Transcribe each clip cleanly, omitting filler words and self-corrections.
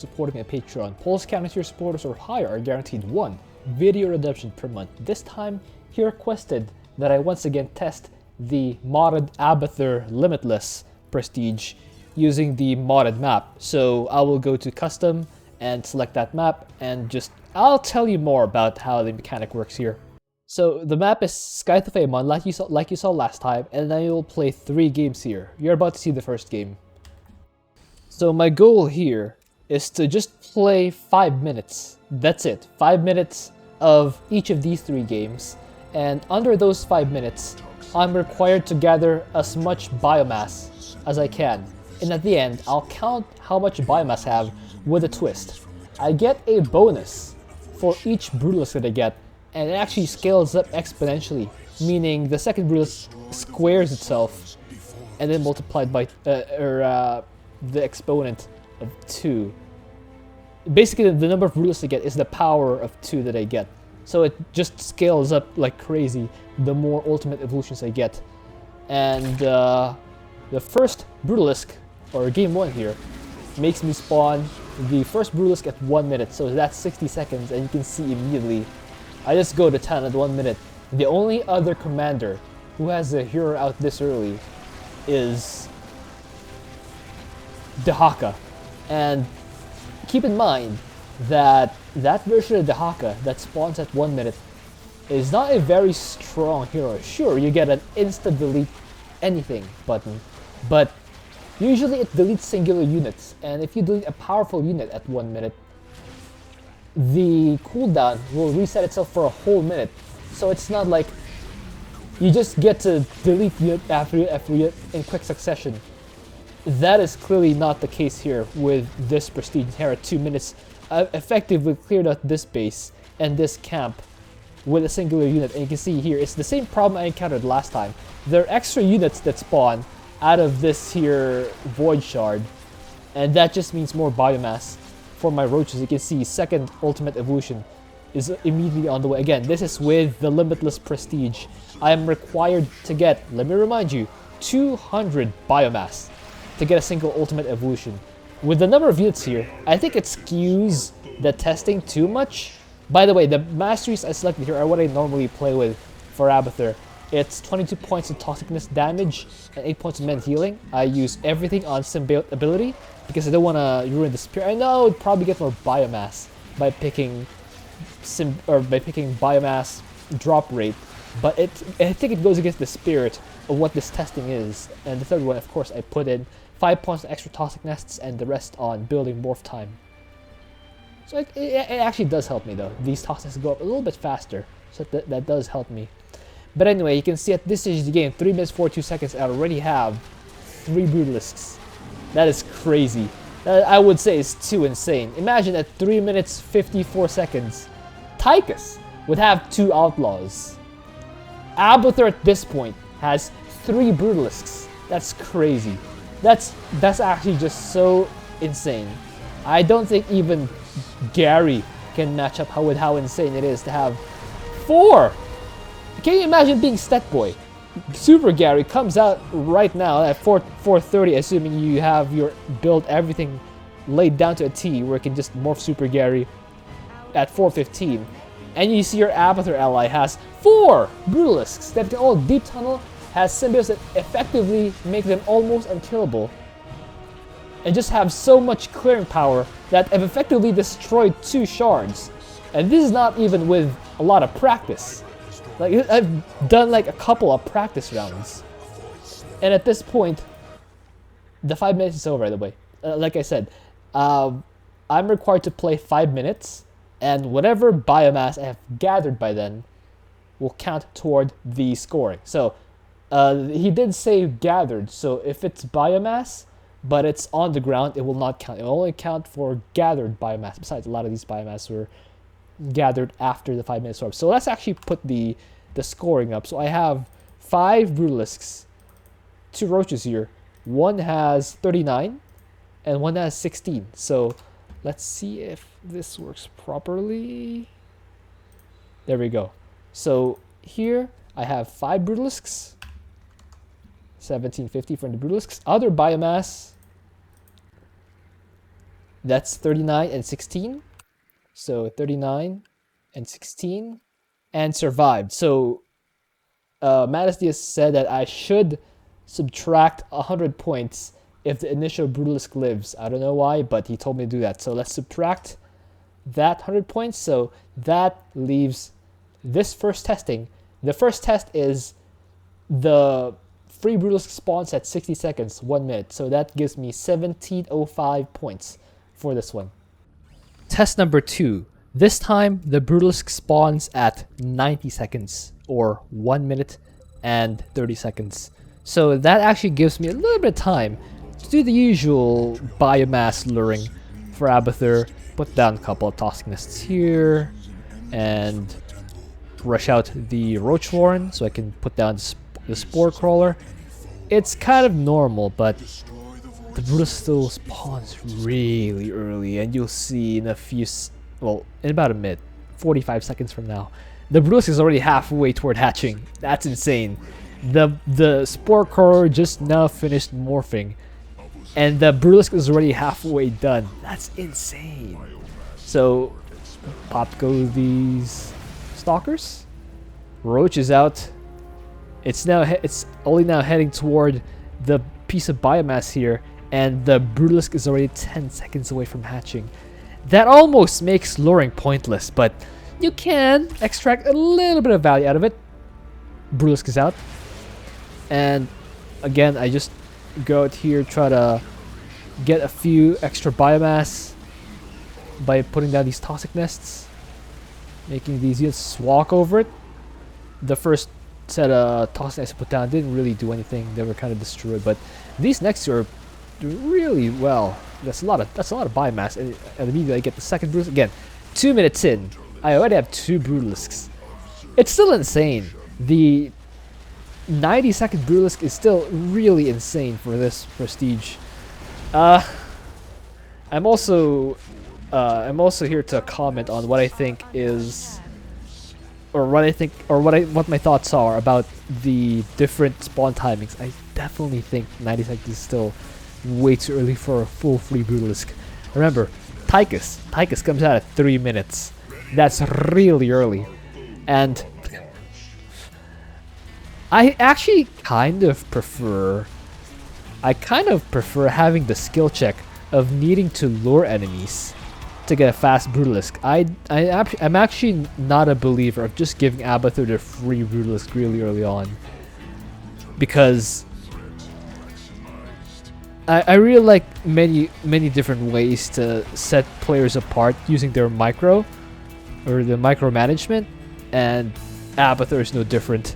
supporting a Patreon. Polls counted tier supporters or higher are guaranteed 1 video redemption per month. This time, he requested that I once again test the modded Abathur Limitless prestige using the modded map. So I will go to custom and select that map, and I'll tell you more about how the mechanic works here. So the map is Scythe of Amon, like you saw last time, and then you'll play 3 games here. You're about to see the first game. So my goal here is to just play 5 minutes. That's it. 5 minutes of each of these 3 games. And under those 5 minutes, I'm required to gather as much biomass as I can. And at the end, I'll count how much biomass I have with a twist. I get a bonus for each Brutalisk that I get, and it actually scales up exponentially, meaning the second Brutalisk squares itself and then multiplied by the exponent of 2. Basically, the number of Brutalisks I get is the power of 2 that I get. So it just scales up like crazy the more ultimate evolutions I get. And the first Brutalisk, or game 1 here, makes me spawn the first Brutalisk at 1 minute. So that's 60 seconds, and you can see immediately I just go to 10 at 1 minute. The only other commander who has a hero out this early is Dahaka. And keep in mind that that version of Dahaka that spawns at 1 minute is not a very strong hero. Sure, you get an insta delete anything button, but usually it deletes singular units, and if you delete a powerful unit at 1 minute, the cooldown will reset itself for a whole minute. So it's not like you just get to delete unit after unit in quick succession. That is clearly not the case here with this Prestige here at 2 minutes. I've effectively cleared out this base and this camp with a singular unit, and you can see here it's the same problem I encountered last time. There are extra units that spawn out of this here void shard, and that just means more biomass for my roaches. You can see second ultimate evolution is immediately on the way. Again, this is with the Limitless Prestige. I am required to get, let me remind you, 200 biomass to get a single ultimate evolution. With the number of units here, I think it skews the testing too much. By the way, the masteries I selected here are what I normally play with for Abathur. It's 22 points of toxicness damage and 8 points of men healing. I use everything on symbiote ability because I don't want to ruin the spear. I know I'd probably get more biomass by picking biomass drop rate, but I think it goes against the spirit of what this testing is. And the third one, of course, I put in 5 points of extra toxic nests and the rest on building morph time. So it actually does help me though. These toxics go up a little bit faster, so that does help me. But anyway, you can see at this stage of the game, 3 minutes 42 seconds, I already have 3 Brutalisks. That is crazy. That, I would say, is too insane. Imagine at 3 minutes 54 seconds, Tychus would have 2 Outlaws. Abathur at this point has 3 Brutalisks. That's crazy. That's actually just so insane. I don't think even Gary can match up with how insane it is to have 4. Can you imagine being Stat Boy? Super Gary comes out right now at 4:30, assuming you have your build everything laid down to a T, where it can just morph Super Gary at 4:15, and you see your Abathur ally has 4 Brutalisks that can all deep tunnel, has symbiotes that effectively make them almost unkillable, and just have so much clearing power that have effectively destroyed 2 shards. And this is not even with a lot of practice. Like, I've done like a couple of practice rounds. And at this point, the 5 minutes is over, by the way. Like I said, I'm required to play 5 minutes, and whatever biomass I have gathered by then will count toward the scoring. So, he did say gathered, so if it's biomass, but it's on the ground, it will not count. It will only count for gathered biomass. Besides, a lot of these biomass were gathered after the 5 minutes were up. So let's actually put the scoring up. So I have 5 Brutalisks, 2 roaches here. One has 39 and one has 16. So let's see if this works properly. There we go. So here I have 5 Brutalisks, 1750 from the Brutalisks. Other biomass That's 39 and 16. So 39 and 16 and survived. So Matesds said that I should subtract 100 points if the initial Brutalisk lives. I don't know why, but he told me to do that. So let's subtract that 100 points. So that leaves this first testing. The first test is the free Brutalisk spawns at 60 seconds, 1 minute. So that gives me 1705 points for this one. Test number 2. This time, the Brutalisk spawns at 90 seconds, or 1 minute and 30 seconds. So that actually gives me a little bit of time to do the usual biomass luring for Abathur. Put down a couple of toxic nests here, and rush out the Roach Warren so I can put down the Spore Crawler. It's kind of normal, but the Brutalisk still spawns really early, and you'll see in a few, in about a minute, 45 seconds from now, the Brutalisk is already halfway toward hatching. That's insane. The Spore Crawler just now finished morphing, and the Brutalisk is already halfway done. That's insane. So, pop go these Stalkers. Roach is out. It's only now heading toward the piece of biomass here, and the Brutalisk is already 10 seconds away from hatching. That almost makes luring pointless, but you can extract a little bit of value out of it. Brutalisk is out. And again, I just go out here, try to get a few extra biomass by putting down these toxic nests, making these units walk over it. The first set of toxic nests I put down didn't really do anything. They were kind of destroyed, but these next two are doing really well. That's a lot of biomass, and immediately I get the second Brutalisk. Again, 2 minutes in, I already have 2 Brutalisks. It's still insane. The 90-second Brutalisk is still really insane for this prestige. I'm also here to comment on what I think is, or what my thoughts are about the different spawn timings. I definitely think 90 seconds is still way too early for a full free Brutalisk. Remember, Tychus comes out at 3 minutes. That's really early. And I actually kind of prefer having the skill check of needing to lure enemies to get a fast Brutalisk. I'm actually not a believer of just giving Abathur the free Brutalisk really early on, because I really like many different ways to set players apart using their micro, or the micromanagement, and Abathur is no different.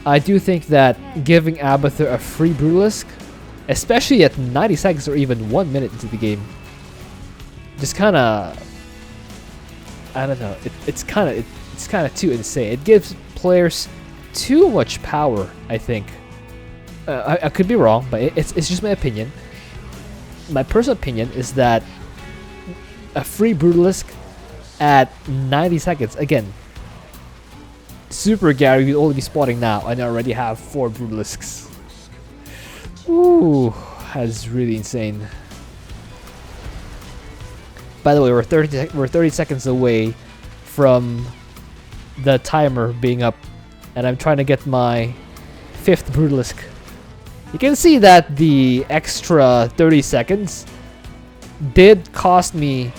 I do think that giving Abathur a free Brutalisk, especially at 90 seconds or even 1 minute into the game, just kind of, I don't know, it's kind of too insane. It gives players too much power, I think. I could be wrong, but it's just my opinion. My personal opinion is that a free Brutalisk at 90 seconds, again, Super Gary will only be spawning now, and I already have 4 Brutalisks. Ooh, that's really insane. By the way, we're 30 seconds away from the timer being up, and I'm trying to get my 5th Brutalisk. You can see that the extra 30 seconds did cost me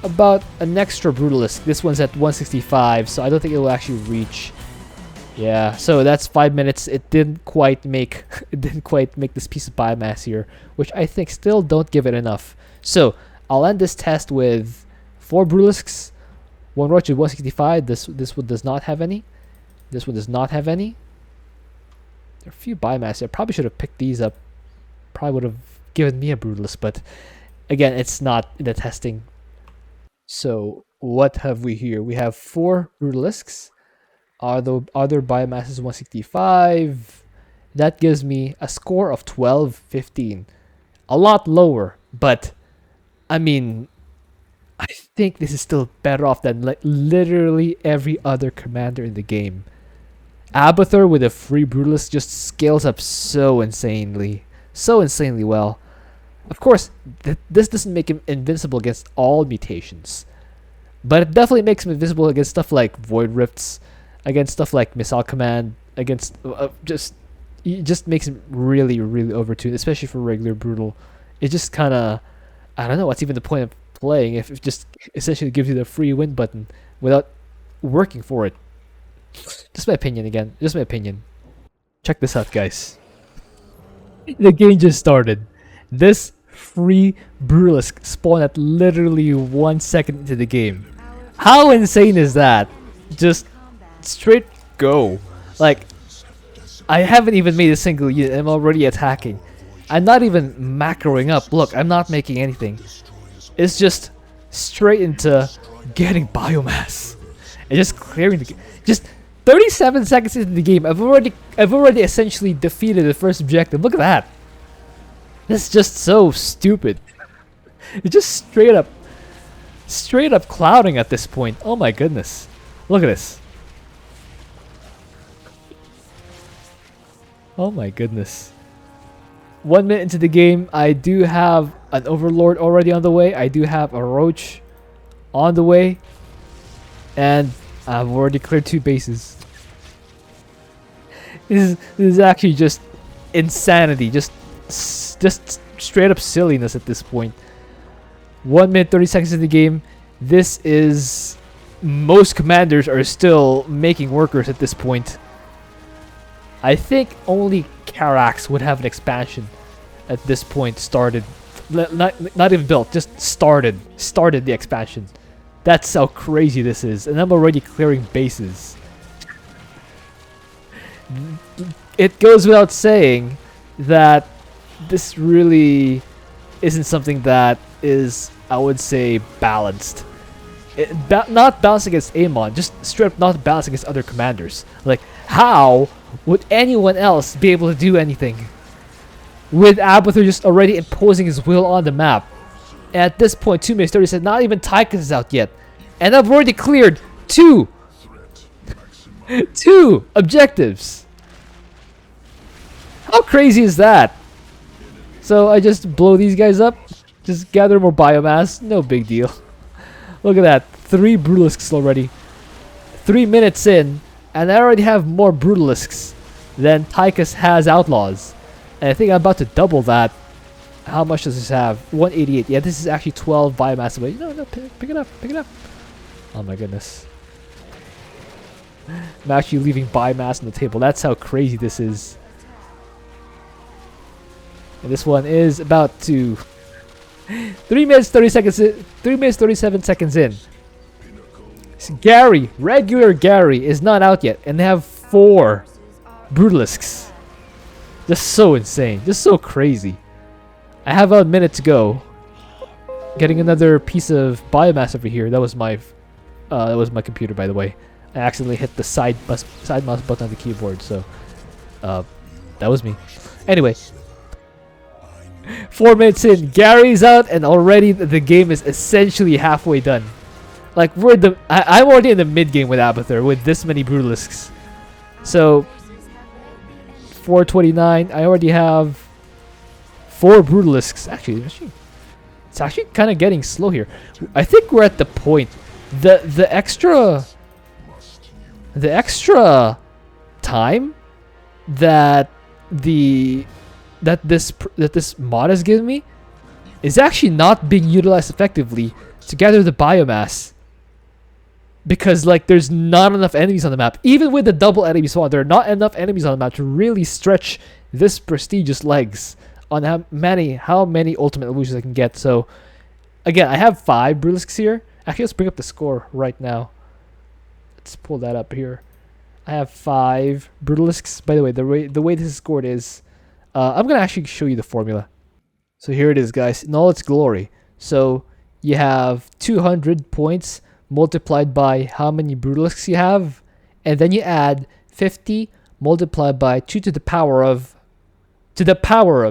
about an extra Brutalisk. This one's at 165, so I don't think it will actually reach. Yeah, so that's 5 minutes. It didn't quite make this piece of biomass here, which I think still don't give it enough. So I'll end this test with 4 Brutalisks, 1 Roach at 165. This one does not have any. This one does not have any. There are a few biomass. I probably should have picked these up. Probably would have given me a Brutalisk, but again, it's not in the testing. So what have we here? We have 4 Brutalisks. Other biomass is 165. That gives me a score of 1215. A lot lower, but I mean, I think this is still better off than like literally every other commander in the game. Abathur with a free Brutalisk just scales up so insanely well. Of course, this doesn't make him invincible against all mutations, but it definitely makes him invincible against stuff like Void Rifts, against stuff like Missile Command, against just it just makes him really, really overtuned, especially for regular Brutal. It just kind of, I don't know what's even the point of playing if it just essentially gives you the free win button without working for it. Just my opinion again. Just my opinion. Check this out, guys. The game just started. This free Brutalisk spawned at literally 1 second into the game. How insane is that? Just straight go. Like, I haven't even made a single unit. I'm already attacking. I'm not even macroing up. Look, I'm not making anything. It's just straight into getting biomass and just clearing the game. Just 37 seconds into the game, I've already essentially defeated the first objective. Look at that. This is just so stupid. It's just straight up clouding at this point. Oh my goodness. Look at this. Oh my goodness. 1 minute into the game, I do have an Overlord already on the way. I do have a Roach on the way. And I've already cleared 2 bases. This is actually just insanity. Just straight up silliness at this point. 1 minute 30 seconds in the game. This is... Most commanders are still making workers at this point. I think only Carax would have an expansion at this point started. Not even built, just started the expansion. That's how crazy this is. And I'm already clearing bases. It goes without saying that this really isn't something that is, I would say, balanced. Not balanced against Amon, just straight up not balanced against other commanders. Like, how would anyone else be able to do anything with Abathur just already imposing his will on the map? At this point, 2 minutes 30 said not even Tychus is out yet. And I've already cleared 2 objectives. How crazy is that? So I just blow these guys up, just gather more biomass, no big deal. Look at that, 3 Brutalisks already. 3 minutes in, and I already have more Brutalisks than Tychus has Outlaws. And I think I'm about to double that. How much does this have? 188. Yeah, this is actually 12 biomass away. No, pick it up, pick it up. Oh my goodness. I'm actually leaving biomass on the table. That's how crazy this is. And this one is about to... 3 minutes 30 seconds in, 3 minutes 37 seconds in. Gary, regular Gary, is not out yet, and they have 4 Brutalisks. Just so insane, just so crazy. I have a minute to go. Getting another piece of biomass over here. That was my computer, by the way. I accidentally hit the side mouse button on the keyboard, so that was me. Anyway. 4 minutes in, Gary's out, and already the game is essentially halfway done. Like, I'm already in the mid game with Abathur with this many Brutalisks. So 429, I already have 4 Brutalisks. Actually, it's actually kind of getting slow here. I think we're at the point. The extra time that this mod has given me is actually not being utilized effectively to gather the biomass, because like there's not enough enemies on the map. Even with the double enemy spawn, there are not enough enemies on the map to really stretch this prestigious legs on how many ultimate illusions I can get. So again, I have 5 Brutalisks here. Actually, let's bring up the score right now. Let's pull that up here. I have 5 Brutalisks. By the way, the way this is scored is I'm gonna actually show you the formula. So here it is, guys, in all its glory. So you have 200 points multiplied by how many Brutalisks you have, and then you add 50 multiplied by 2 to the power of.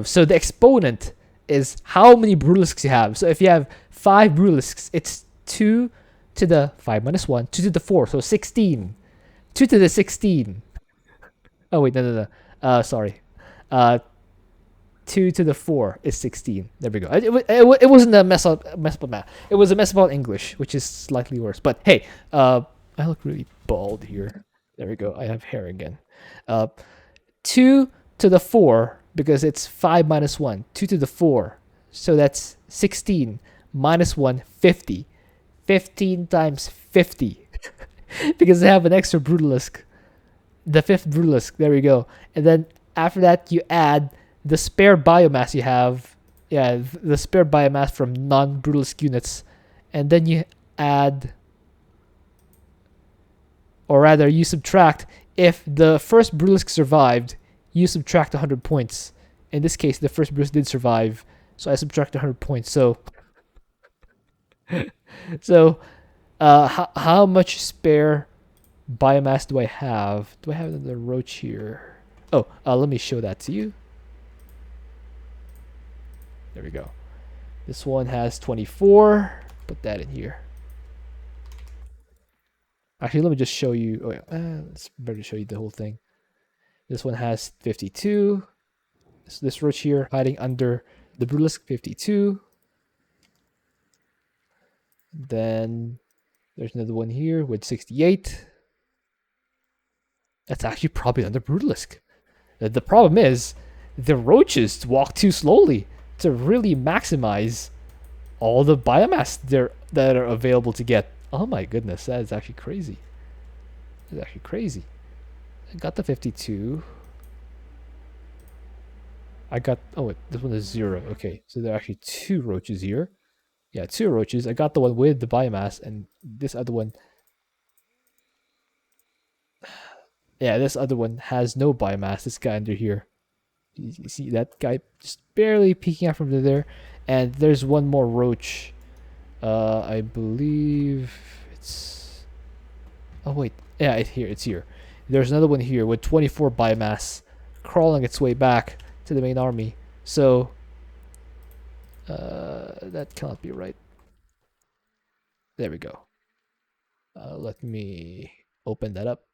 So the exponent is how many Brutalisks you have. So if you have 5 Brutalisks, it's 2 to the 5 minus 1, 2 to the 4, so 16. 2 to the 16. Oh wait, no. Sorry. 2 to the 4 is 16. There we go. It wasn't a mess up math. It was a mess about English, which is slightly worse. But hey, I look really bald here. There we go. I have hair again. Uh, 2 to the 4, because it's 5 minus 1. 2 to the 4. So that's 16 minus 1, 50. 15 times 50. Because I have an extra Brutalisk. The 5th Brutalisk. There we go. And then after that, you add the spare biomass you have. Yeah, the spare biomass from non-Brutalisk units. And then you add, or rather you subtract, if the first Brutalisk survived, you subtract 100 points. In this case, the first Brutalisk did survive, so I subtract 100 points. So, how much spare biomass do I have? Do I have the roach here? Oh, let me show that to you. There we go. This one has 24. Put that in here. Actually, let me just show you. Oh, yeah. It's better to show you the whole thing. This one has 52. This roach here hiding under the Brutalisk, 52. Then there's another one here with 68. That's actually probably under Brutalisk. The problem is the roaches walk too slowly to really maximize all the biomass that are available to get. Oh my goodness, that is actually crazy. That's actually crazy. I got the 52. I got, oh wait, this one is 0. Okay, so there are actually 2 roaches here. Yeah, 2 roaches. I got the one with the biomass, and this other one, yeah, this other one has no biomass. This guy under here. You see that guy just barely peeking out from there. And there's one more roach. I believe it's... Oh wait, yeah, it's here. There's another one here with 24 biomass crawling its way back to the main army. So that cannot be right. There we go. Let me open that up.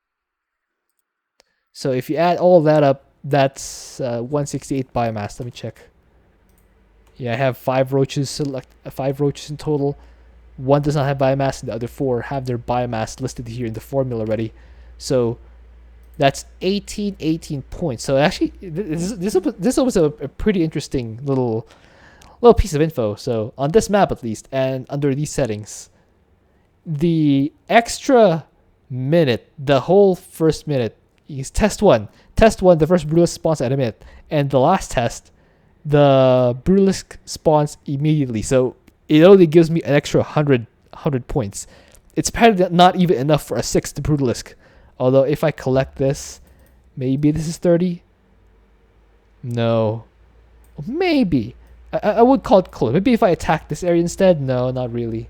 So if you add all of that up, that's 168 biomass. Let me check. Yeah, I have 5 roaches. 5 roaches in total. One does not have biomass, and the other 4 have their biomass listed here in the formula already. So that's 18 points. So actually, this was a pretty interesting little piece of info. So on this map at least, and under these settings, the extra minute, the whole first minute, is test 1. Test 1, the first Brutalisk spawns at a minute. And the last test, the Brutalisk spawns immediately. So it only gives me an extra 100 points. It's apparently not even enough for a 6th Brutalisk. Although if I collect this, maybe this is 30? No. Maybe. I would call it close. Maybe if I attack this area instead? No, not really.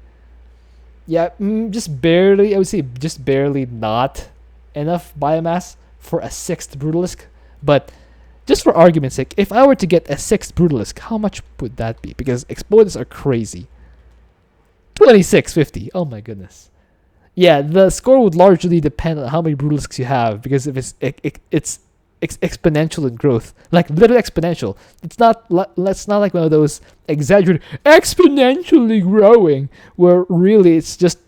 Yeah, just barely. I would say just barely not enough biomass for a 6th Brutalisk. But just for argument's sake, if I were to get a 6th Brutalisk, how much would that be? Because exploders are crazy. 2650. Oh my goodness. Yeah, the score would largely depend on how many Brutalisks you have, because if it's exponential in growth, like literally exponential. It's not like one of those exaggerated exponentially growing, where really it's just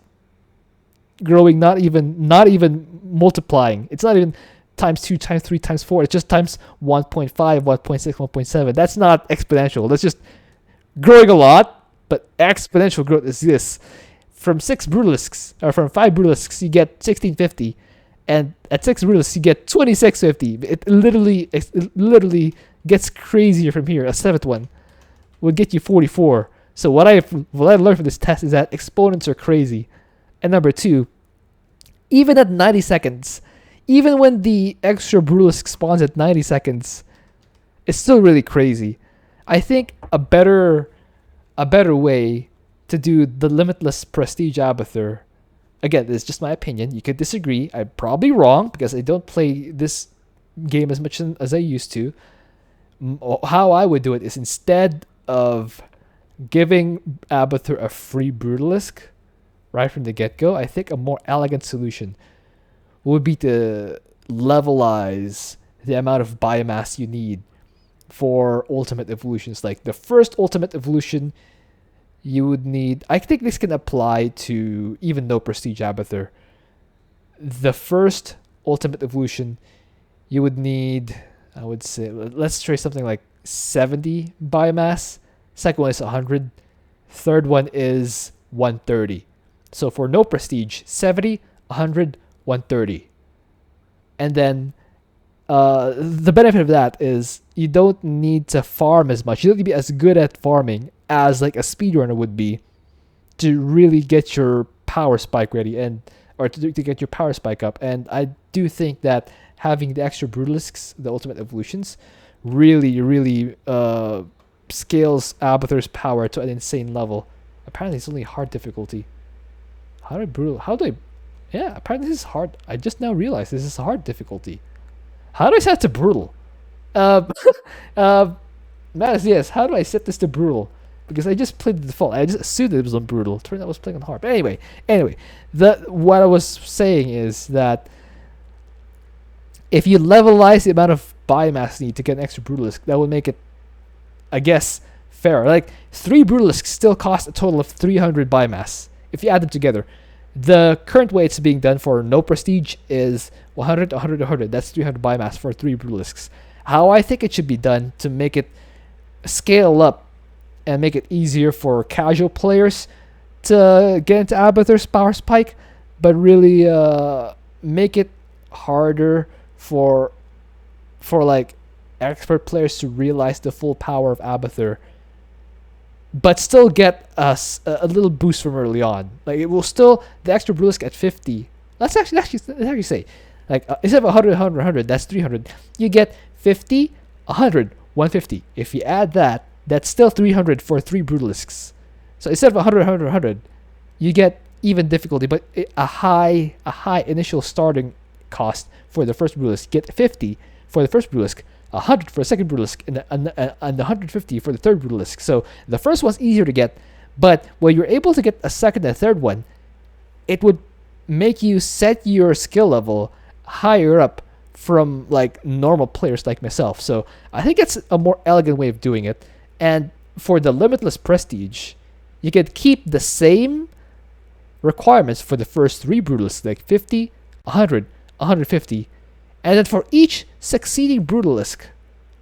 growing, not even multiplying. It's not even times 2, times 3, times 4. It's just times 1.5, 1.6, 1.7. That's not exponential. That's just growing a lot, but exponential growth is this. From 6 Brutalisks, or from 5 Brutalisks, you get 1650, and at 6 Brutalisks, you get 2650. It literally gets crazier from here. A 7th one would get you 44. So what I learned from this test is that exponents are crazy. And number 2, even at 90 seconds, even when the extra Brutalisk spawns at 90 seconds, it's still really crazy. I think a better way to do the Limitless Prestige Abathur, again, this is just my opinion. You could disagree. I'm probably wrong because I don't play this game as much as I used to. How I would do it is, instead of giving Abathur a free Brutalisk right from the get-go, I think a more elegant solution would be to levelize the amount of biomass you need for ultimate evolutions. Like the first ultimate evolution, you would need. I think this can apply to even no prestige Abathur. The first ultimate evolution, you would need. I would say let's try something like 70 biomass. Second one is 100. Third one is 130. So for no prestige, 70, 100, 130. And then the benefit of that is you don't need to farm as much. You don't need to be as good at farming as like a speedrunner would be to really get your power spike ready or to get your power spike up. And I do think that having the extra Brutalisks, the ultimate evolutions, really scales Abathur's power to an insane level. Apparently it's only hard difficulty. Yeah, apparently this is hard. I just now realized this is hard difficulty. How do I set it to brutal? Matesds, yes, how do I set this to brutal? Because I just played the default. I just assumed it was on brutal. Turned out I was playing on hard. But anyway, what I was saying is that if you levelize the amount of biomass you need to get an extra Brutalisk, that would make it, I guess, fair. Like 3 Brutalisks still cost a total of 300 biomass if you add them together. The current way it's being done for no prestige is 100, 100, 100. That's 300 biomass for 3 Brutalisks. How I think it should be done to make it scale up and make it easier for casual players to get into Abathur's power spike, but really make it harder for like expert players to realize the full power of Abathur, but still get us a little boost from early on. Like it will still the extra Brutalisk at 50. Let's actually say, like instead of 100, 100, 100, that's 300. You get 50, 100, 150. If you add that, that's still 300 for 3 Brutalisks. So instead of 100, 100, 100, you get even difficulty, but a high initial starting cost for the first Brutalisk. Get 50 for the first Brutalisk, 100 for the second Brutalisk, and 150 for the third Brutalisk. So the first one's easier to get, but when you're able to get a second and third one, it would make you set your skill level higher up from like normal players like myself. So I think it's a more elegant way of doing it. And for the Limitless Prestige, you can keep the same requirements for the first 3 Brutalisks, like 50, 100, 150, and then for each succeeding Brutalisk,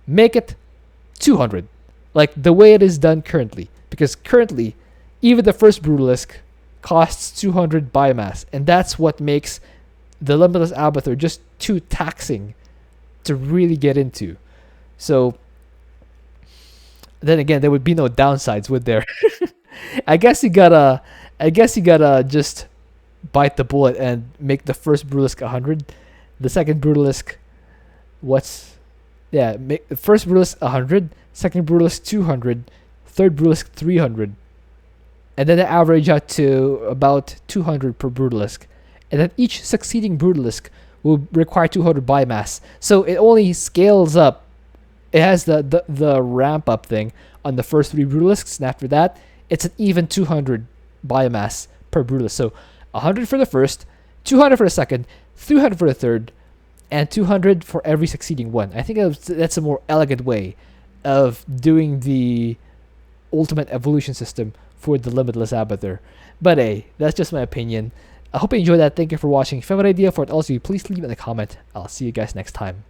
make it 200, like the way it is done currently. Because currently, even the first Brutalisk costs 200 biomass, and that's what makes the Limitless Abathur just too taxing to really get into. So then again, there would be no downsides, would there? I guess you gotta just bite the bullet and make the first Brutalisk 100, the second Brutalisk, make the first Brutalisk 100, second Brutalisk 200, third Brutalisk 300, and then they average out to about 200 per Brutalisk, and then each succeeding Brutalisk will require 200 biomass. So it only scales up. It has the ramp up thing on the first 3 Brutalisks, and after that, it's an even 200 biomass per Brutalisk. So 100 for the first, 200 for the second, 300 for the third, and 200 for every succeeding one. I think that's a more elegant way of doing the ultimate evolution system for the Limitless Abathur. But hey, that's just my opinion. I hope you enjoyed that. Thank you for watching. If you have an idea for what else, please leave it in a comment. I'll see you guys next time.